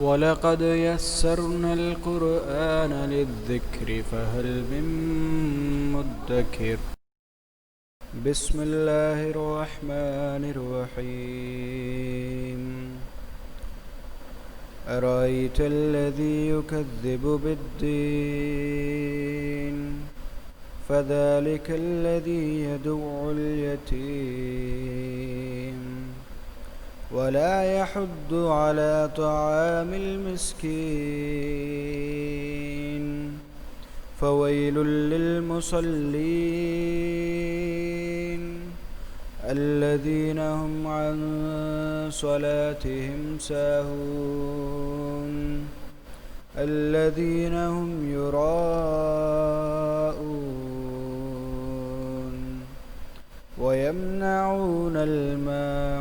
ولقد يسرنا القرآن للذكر فهل من مدكر. بسم الله الرحمن الرحيم. أرأيت الذي يكذب بالدين فذلك الذي يدع اليتيم ولا يحض على طعام المسكين فويل للمصلين الذين هم عن صلاتهم ساهون الذين هم يراءون ويمنعون الماعون